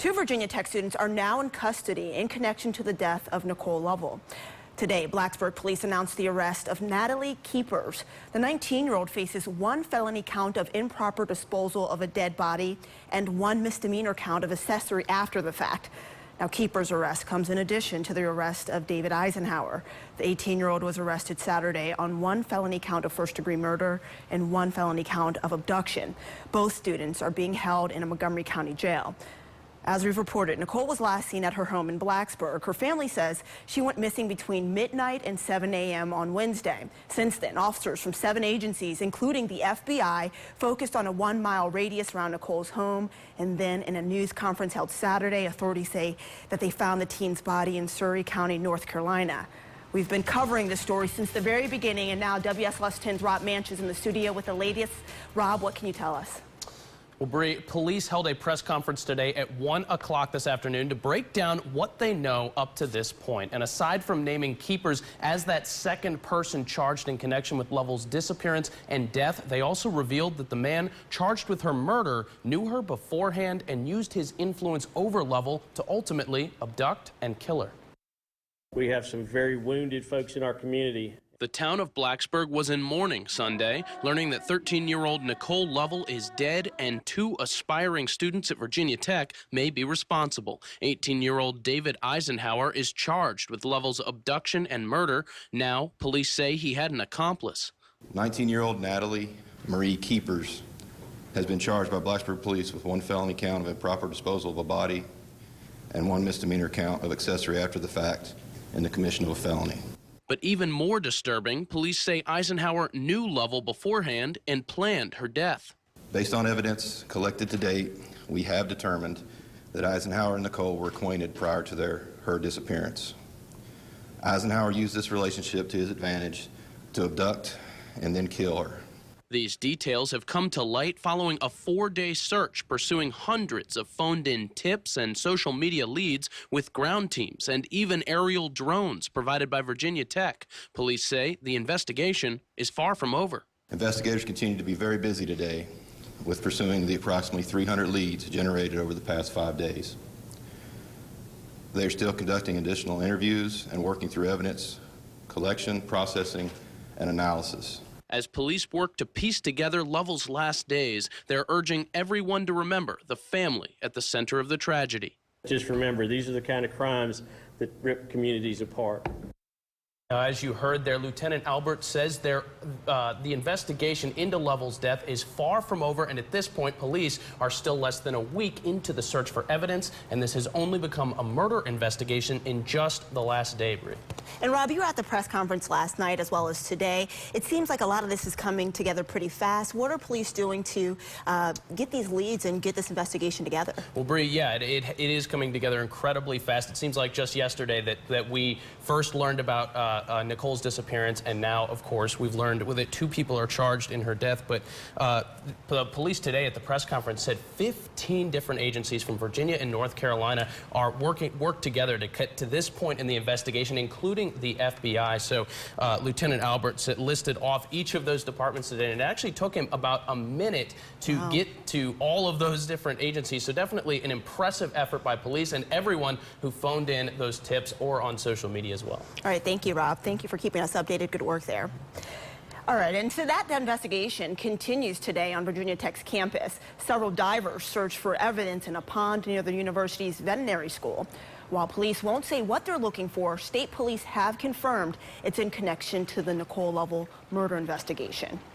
Two Virginia Tech students are now in custody in connection to the death of Nicole Lovell. Today, Blacksburg police announced the arrest of Natalie Keepers. The 19-year-old faces one felony count of improper disposal of a dead body and one misdemeanor count of accessory after the fact. Now, Keepers' arrest comes in addition to the arrest of David Eisenhower. The 18-year-old was arrested Saturday on one felony count of first-degree murder and one felony count of abduction. Both students are being held in a Montgomery County jail. As we've reported, Nicole was last seen at her home in Blacksburg. Her family says she went missing between midnight and 7 a.m. on Wednesday. Since then, officers from 7 agencies, including the FBI, focused on a 1-mile radius around Nicole's home. And then in a news conference held Saturday, authorities say that they found the teen's body in Surry County, North Carolina. We've been covering this story since the very beginning, and now WSLS 10's Rob Manch is in the studio with the latest. Rob, what can you tell us? Well, Bree, police held a press conference today at 1 o'clock this afternoon to break down what they know up to this point. And aside from naming Keepers as that second person charged in connection with Lovell's disappearance and death, they also revealed that the man charged with her murder knew her beforehand and used his influence over Lovell to ultimately abduct and kill her. We have some very wounded folks in our community. The town of Blacksburg was in mourning Sunday, learning that 13-year-old Nicole Lovell is dead and two aspiring students at Virginia Tech may be responsible. 18-year-old David Eisenhower is charged with Lovell's abduction and murder. Now, police say he had an accomplice. 19-year-old Natalie Marie Keepers has been charged by Blacksburg police with one felony count of improper disposal of a body and one misdemeanor count of accessory after the fact in the commission of a felony. But even more disturbing, police say Eisenhower knew Lovell beforehand and planned her death. Based on evidence collected to date, we have determined that Eisenhower and Nicole were acquainted prior to her disappearance. Eisenhower used this relationship to his advantage to abduct and then kill her. These details have come to light following a 4-day search pursuing hundreds of phoned-in tips and social media leads with ground teams and even aerial drones provided by Virginia Tech. Police say the investigation is far from over. Investigators continue to be very busy today with pursuing the approximately 300 leads generated over the past 5 days. They are still conducting additional interviews and working through evidence collection, processing, and analysis. As police work to piece together Lovell's last days, they're urging everyone to remember the family at the center of the tragedy. Just remember, these are the kind of crimes that rip communities apart. As you heard there, Lieutenant Albert says the investigation into Lovell's death is far from over, and at this point, police are still less than a week into the search for evidence, and this has only become a murder investigation in just the last day, Bree. And Rob, you were at the press conference last night as well as today. It seems like a lot of this is coming together pretty fast. What are police doing to get these leads and get this investigation together? Well, Bree, yeah, it is coming together incredibly fast. It seems like just yesterday that we first learned about Nicole's disappearance, and now, of course, we've learned with it 2 people are charged in her death. But the police today at the press conference said 15 different agencies from Virginia and North Carolina are work together to get to this point in the investigation, including the FBI. So Lieutenant Albert listed off each of those departments today, and it actually took him about a minute to get to all of those different agencies. So definitely an impressive effort by police and everyone who phoned in those tips or on social media as well. All right, thank you, Rob. Thank you for keeping us updated. Good work there. All right, and so that investigation continues today on Virginia Tech's campus. Several divers searched for evidence in a pond near the university's veterinary school. While police won't say what they're looking for, state police have confirmed it's in connection to the Nicole Lovell murder investigation.